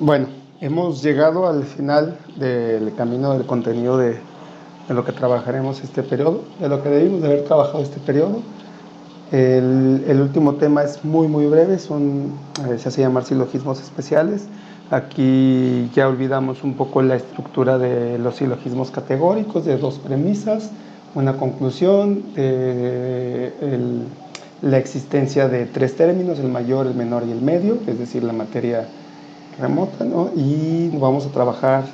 Bueno, hemos llegado al final del camino del contenido de lo que trabajaremos este periodo, de lo que debimos de haber trabajado este periodo. El último tema es muy breve, se hace llamar silogismos especiales. Aquí ya olvidamos un poco la estructura de los silogismos categóricos, de dos premisas, una conclusión, la existencia de tres términos, el mayor, el menor y el medio, es decir, la materia remota, ¿no? Y vamos a trabajar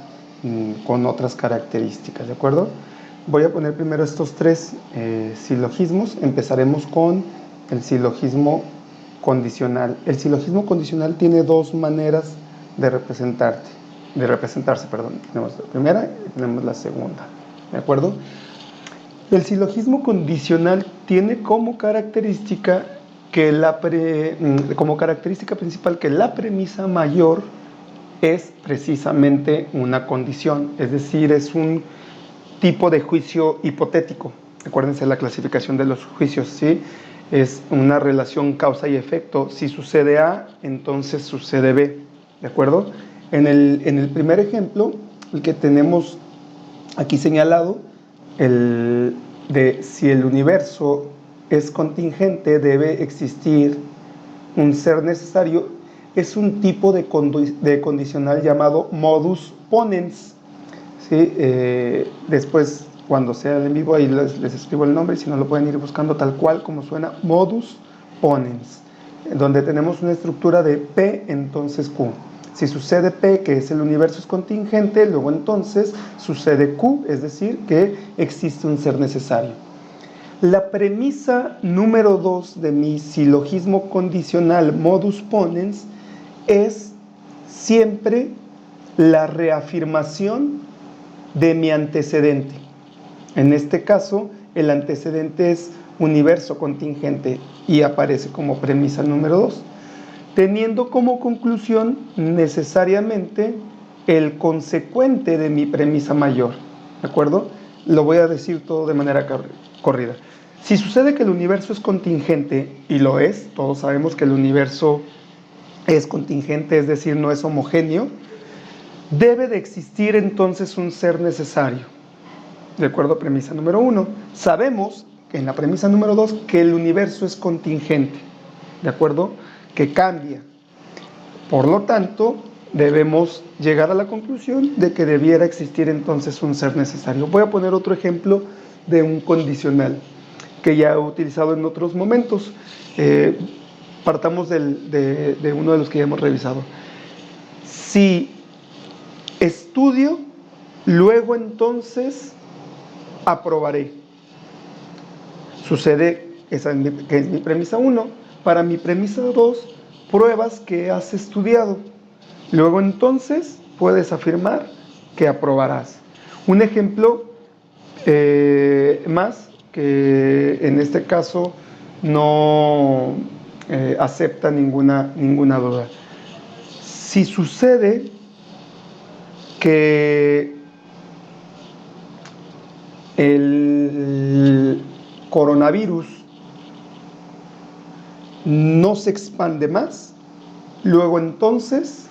con otras características, ¿de acuerdo? Voy a poner primero estos tres silogismos. Empezaremos con el silogismo condicional. El silogismo condicional tiene dos maneras de representarse, perdón. Tenemos la primera y tenemos la segunda, ¿de acuerdo? El silogismo condicional tiene como característica como característica principal que la premisa mayor es precisamente una condición, es decir, es un tipo de juicio hipotético. Acuérdense la clasificación de los juicios, ¿sí? Es una relación causa y efecto. Si sucede A, entonces sucede B, ¿de acuerdo? En el primer ejemplo, el que tenemos aquí señalado, de si el universo es contingente, debe existir un ser necesario, es un tipo de condicional llamado modus ponens. ¿Sí? Después, cuando sea en vivo, ahí les escribo el nombre, y si no lo pueden ir buscando tal cual como suena, modus ponens, donde tenemos una estructura de P, entonces Q. Si sucede P, que es el universo es contingente, luego entonces sucede Q, es decir, que existe un ser necesario. La premisa número 2 de mi silogismo condicional modus ponens es siempre la reafirmación de mi antecedente. En este caso, el antecedente es universo contingente y aparece como premisa número 2, teniendo como conclusión necesariamente el consecuente de mi premisa mayor. ¿De acuerdo? Lo voy a decir todo de manera corrida. Si sucede que el universo es contingente, y lo es, todos sabemos que el universo es contingente, es decir, no es homogéneo, debe de existir entonces un ser necesario. De acuerdo a premisa número 1. Sabemos que en la premisa número 2 que el universo es contingente, ¿de acuerdo? Que cambia. Por lo tanto, debemos llegar a la conclusión de que debiera existir entonces un ser necesario. Voy a poner otro ejemplo de un condicional que ya he utilizado en otros momentos. Partamos de uno de los que ya hemos revisado. Si estudio, luego entonces aprobaré. Sucede que es mi premisa 1. Para mi premisa 2, pruebas que has estudiado. Luego entonces puedes afirmar que aprobarás. Un ejemplo más que en este caso no acepta ninguna duda. Si sucede que el coronavirus no se expande más, luego entonces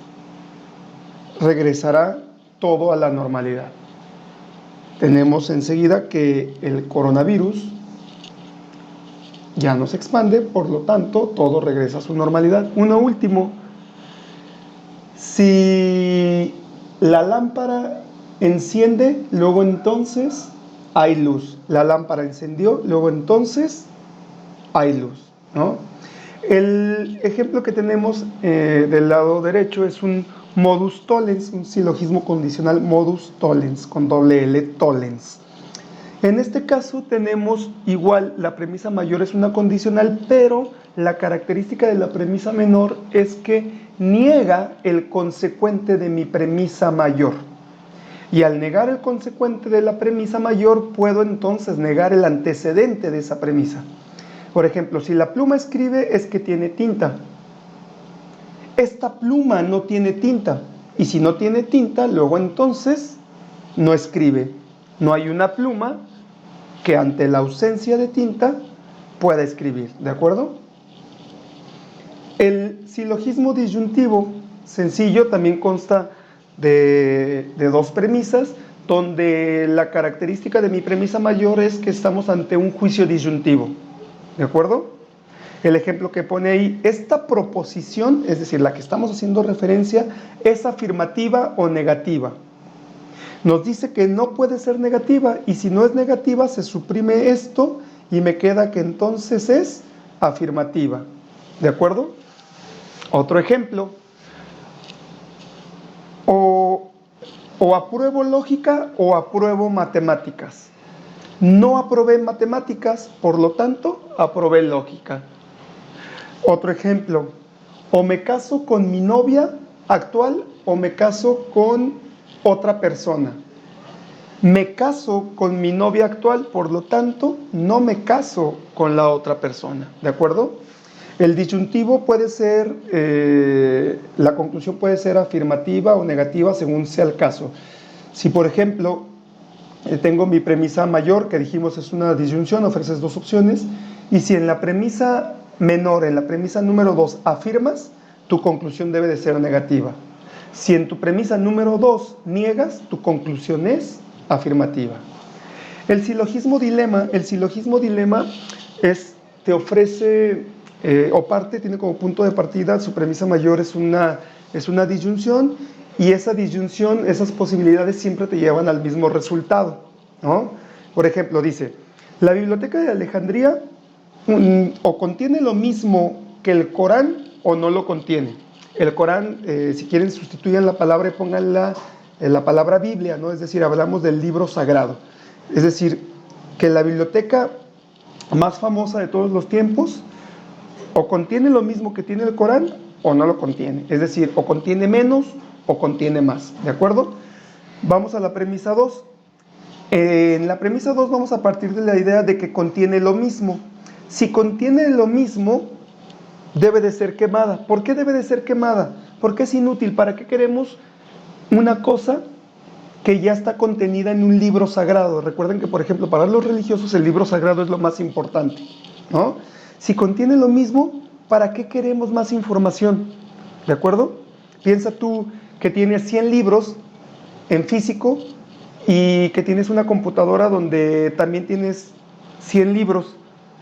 regresará todo a la normalidad. Tenemos enseguida que el coronavirus ya no se expande, por lo tanto todo regresa a su normalidad. Uno último, si la lámpara enciende, luego entonces hay luz. La lámpara encendió, luego entonces hay luz, ¿no? El ejemplo que tenemos del lado derecho es un modus tollens, un silogismo condicional modus tollens, con doble L, tollens. En este caso tenemos igual, la premisa mayor es una condicional, pero la característica de la premisa menor es que niega el consecuente de mi premisa mayor. Y al negar el consecuente de la premisa mayor, puedo entonces negar el antecedente de esa premisa. Por ejemplo, si la pluma escribe, es que tiene tinta. Esta pluma no tiene tinta. Y si no tiene tinta, luego entonces no escribe. No hay una pluma que ante la ausencia de tinta pueda escribir. ¿De acuerdo? El silogismo disyuntivo sencillo también consta de dos premisas, donde la característica de mi premisa mayor es que estamos ante un juicio disyuntivo. ¿De acuerdo? El ejemplo que pone ahí, esta proposición, es decir, la que estamos haciendo referencia, ¿es afirmativa o negativa? Nos dice que no puede ser negativa, y si no es negativa se suprime esto y me queda que entonces es afirmativa. ¿De acuerdo? Otro ejemplo, o apruebo lógica o apruebo matemáticas. No aprobé matemáticas, por lo tanto, aprobé lógica. Otro ejemplo, o me caso con mi novia actual o me caso con otra persona. Me caso con mi novia actual, por lo tanto, no me caso con la otra persona. ¿De acuerdo? El disyuntivo puede ser, la conclusión puede ser afirmativa o negativa según sea el caso. Si, por ejemplo, tengo mi premisa mayor, que dijimos es una disyunción, ofreces dos opciones, y si en la premisa menor, en la premisa número 2, afirmas, tu conclusión debe de ser negativa. Si en tu premisa número 2 niegas, tu conclusión es afirmativa. El silogismo dilema te ofrece, tiene como punto de partida, su premisa mayor es una disyunción, y esa disyunción, esas posibilidades siempre te llevan al mismo resultado, ¿no? Por ejemplo, dice, la Biblioteca de Alejandría o contiene lo mismo que el Corán o no lo contiene. El Corán, si quieren, sustituyan la palabra y pongan la palabra Biblia, ¿no? Es decir, hablamos del libro sagrado. Es decir, que la biblioteca más famosa de todos los tiempos o contiene lo mismo que tiene el Corán o no lo contiene. Es decir, o contiene menos o contiene más. ¿De acuerdo? Vamos a la premisa 2. En la premisa 2 vamos a partir de la idea de que contiene lo mismo. Si contiene lo mismo, debe de ser quemada. ¿Por qué debe de ser quemada? Porque es inútil. ¿Para qué queremos una cosa que ya está contenida en un libro sagrado? Recuerden que, por ejemplo, para los religiosos el libro sagrado es lo más importante, ¿no? Si contiene lo mismo, ¿para qué queremos más información? ¿De acuerdo? Piensa tú que tienes 100 libros en físico y que tienes una computadora donde también tienes 100 libros.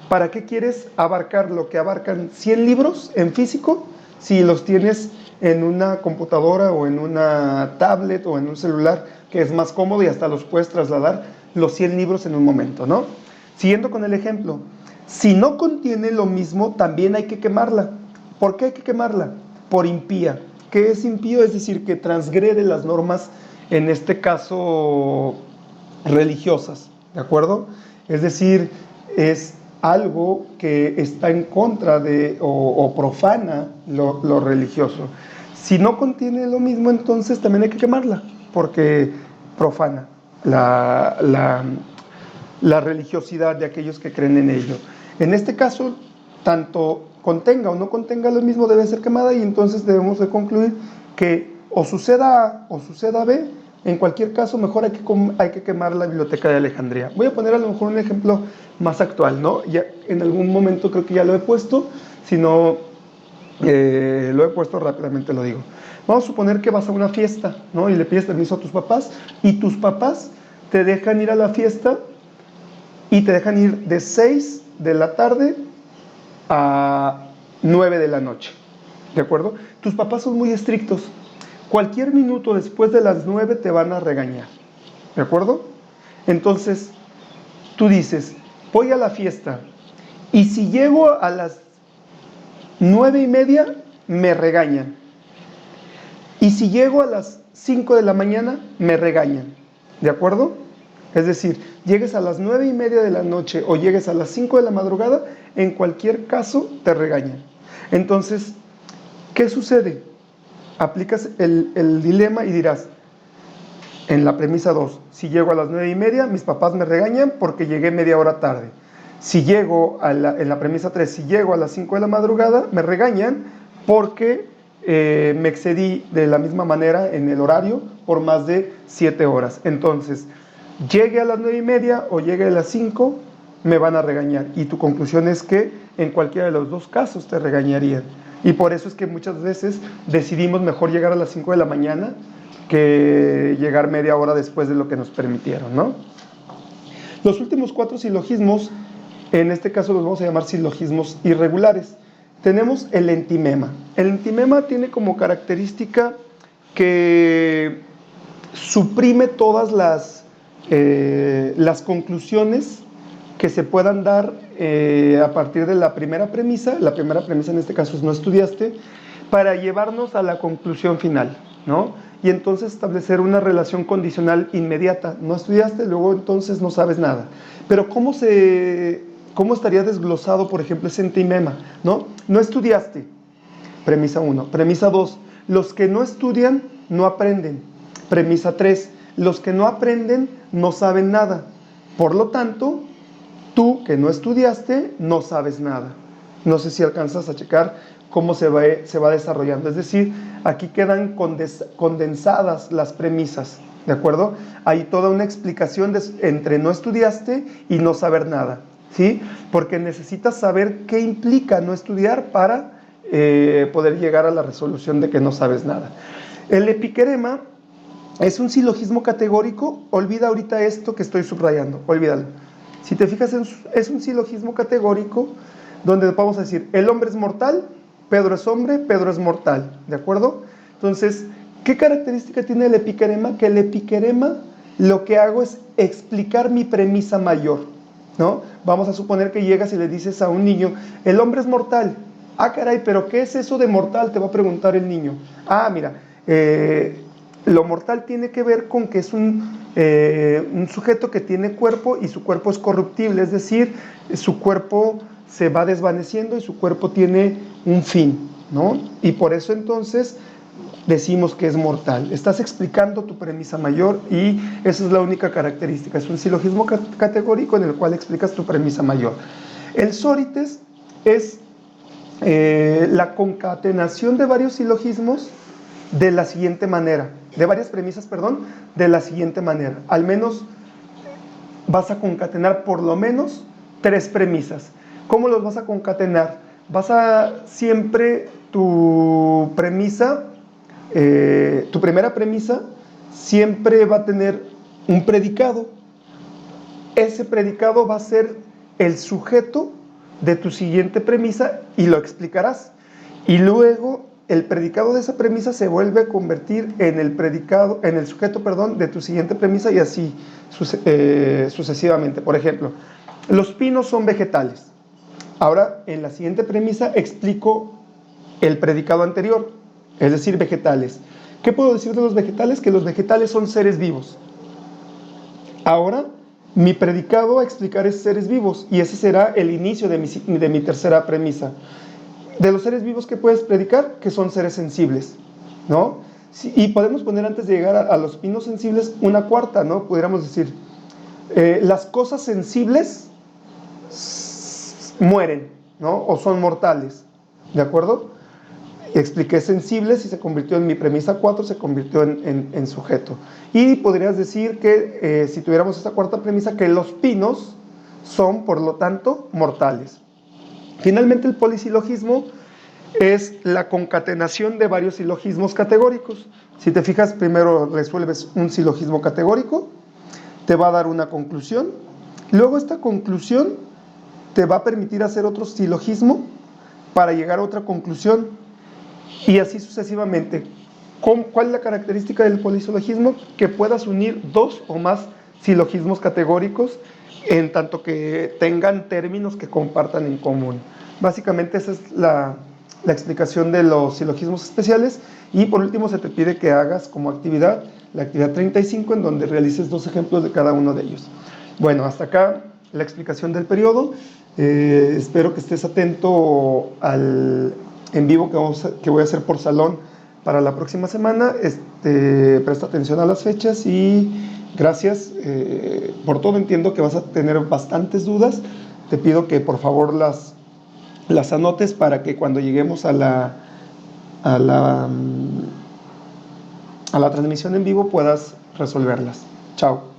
¿Para qué quieres abarcar lo que abarcan 100 libros en físico si los tienes en una computadora o en una tablet o en un celular, que es más cómodo y hasta los puedes trasladar los 100 libros en un momento, ¿no? Siguiendo con el ejemplo, si no contiene lo mismo, también hay que quemarla. ¿Por qué hay que quemarla? Por impía. ¿Qué es impío? Es decir, que transgrede las normas, en este caso, religiosas, ¿de acuerdo? Es decir, es algo que está en contra de o profana lo religioso. Si no contiene lo mismo, entonces también hay que quemarla, porque profana la religiosidad de aquellos que creen en ello. En este caso, tanto contenga o no contenga lo mismo, debe ser quemada, y entonces debemos de concluir que o suceda A o suceda B. En cualquier caso, mejor hay que quemar la Biblioteca de Alejandría. Voy a poner a lo mejor un ejemplo más actual, ¿no? Ya en algún momento creo que ya lo he puesto, si no lo he puesto rápidamente, lo digo. Vamos a suponer que vas a una fiesta, ¿no? Y le pides permiso a tus papás, y tus papás te dejan ir a la fiesta y te dejan ir de 6 de la tarde a 9 de la noche, ¿de acuerdo? Tus papás son muy estrictos. Cualquier minuto después de las 9 te van a regañar, ¿de acuerdo? Entonces, tú dices, voy a la fiesta, y si llego a las 9:30, me regañan. Y si llego a las 5 de la mañana, me regañan, ¿de acuerdo? Es decir, llegues a las 9:30 de la noche o llegues a las 5 de la madrugada, en cualquier caso te regañan. Entonces, ¿qué sucede? Aplicas el dilema y dirás, en la premisa 2, si llego a las 9:30, mis papás me regañan porque llegué media hora tarde. Si llego en la premisa 3, si llego a las 5 de la madrugada, me regañan porque me excedí de la misma manera en el horario por más de 7 horas. Entonces, llegue a las 9:30 o llegue a las 5, me van a regañar. Y tu conclusión es que en cualquiera de los dos casos te regañarían. Y por eso es que muchas veces decidimos mejor llegar a las 5 de la mañana que llegar media hora después de lo que nos permitieron, ¿no? Los últimos 4 silogismos, en este caso los vamos a llamar silogismos irregulares. Tenemos el entimema. El entimema tiene como característica que suprime todas las conclusiones que se puedan dar a partir de la primera premisa. La primera premisa en este caso es no estudiaste, para llevarnos a la conclusión final, ¿no? Y entonces establecer una relación condicional inmediata. No estudiaste, luego entonces no sabes nada. Pero ¿cómo estaría desglosado, por ejemplo, ese entimema, ¿no? No estudiaste, premisa 1. Premisa 2, los que no estudian no aprenden. Premisa 3, los que no aprenden no saben nada. Por lo tanto, tú que no estudiaste no sabes nada. No sé si alcanzas a checar cómo se va desarrollando. Es decir, aquí quedan condensadas las premisas, ¿de acuerdo? Hay toda una explicación entre no estudiaste y no saber nada, ¿sí? Porque necesitas saber qué implica no estudiar para poder llegar a la resolución de que no sabes nada. El epiquerema es un silogismo categórico. Olvida ahorita esto que estoy subrayando, olvídalo. Si te fijas, es un silogismo categórico donde vamos a decir, el hombre es mortal, Pedro es hombre, Pedro es mortal, ¿de acuerdo? Entonces, ¿qué característica tiene el epiquerema? Que el epiquerema lo que hago es explicar mi premisa mayor, ¿no? Vamos a suponer que llegas y le dices a un niño, el hombre es mortal. Ah, caray, pero ¿qué es eso de mortal? Te va a preguntar el niño. Ah, mira, lo mortal tiene que ver con que es un sujeto que tiene cuerpo y su cuerpo es corruptible, es decir, su cuerpo se va desvaneciendo y su cuerpo tiene un fin, ¿no? Y por eso entonces decimos que es mortal. Estás explicando tu premisa mayor y esa es la única característica. Es un silogismo categórico en el cual explicas tu premisa mayor. El sórites es la concatenación de varios silogismos de la siguiente manera, de varias premisas, perdón, de la siguiente manera. Al menos vas a concatenar por lo menos 3 premisas. ¿Cómo los vas a concatenar? Vas a siempre tu premisa, tu primera premisa siempre va a tener un predicado. Ese predicado va a ser el sujeto de tu siguiente premisa y lo explicarás. Y luego el predicado de esa premisa se vuelve a convertir en el sujeto, perdón, de tu siguiente premisa y así sucesivamente. Por ejemplo, los pinos son vegetales. Ahora, en la siguiente premisa explico el predicado anterior, es decir, vegetales. ¿Qué puedo decir de los vegetales? Que los vegetales son seres vivos. Ahora, mi predicado a explicar es seres vivos y ese será el inicio de mi tercera premisa. De los seres vivos, ¿qué puedes predicar? Que son seres sensibles, ¿no? Sí, y podemos poner antes de llegar a los pinos sensibles una cuarta, ¿no? Pudiéramos decir, las cosas sensibles mueren, ¿no? O son mortales, ¿de acuerdo? Expliqué sensibles y se convirtió en mi premisa 4, se convirtió en sujeto. Y podrías decir que, si tuviéramos esta cuarta premisa, que los pinos son, por lo tanto, mortales. Finalmente, el polisilogismo es la concatenación de varios silogismos categóricos. Si te fijas, primero resuelves un silogismo categórico, te va a dar una conclusión, luego esta conclusión te va a permitir hacer otro silogismo para llegar a otra conclusión y así sucesivamente. ¿Cuál es la característica del polisilogismo? Que puedas unir 2 o más silogismos categóricos en tanto que tengan términos que compartan en común. Básicamente esa es la explicación de los silogismos especiales y por último se te pide que hagas como actividad la actividad 35 en donde realices 2 ejemplos de cada uno de ellos. Bueno, hasta acá la explicación del periodo. Espero que estés atento al en vivo que voy a hacer por salón para la próxima semana. Presta atención a las fechas y gracias por todo. Entiendo que vas a tener bastantes dudas. Te pido que por favor las anotes para que cuando lleguemos a la transmisión en vivo puedas resolverlas. Chao.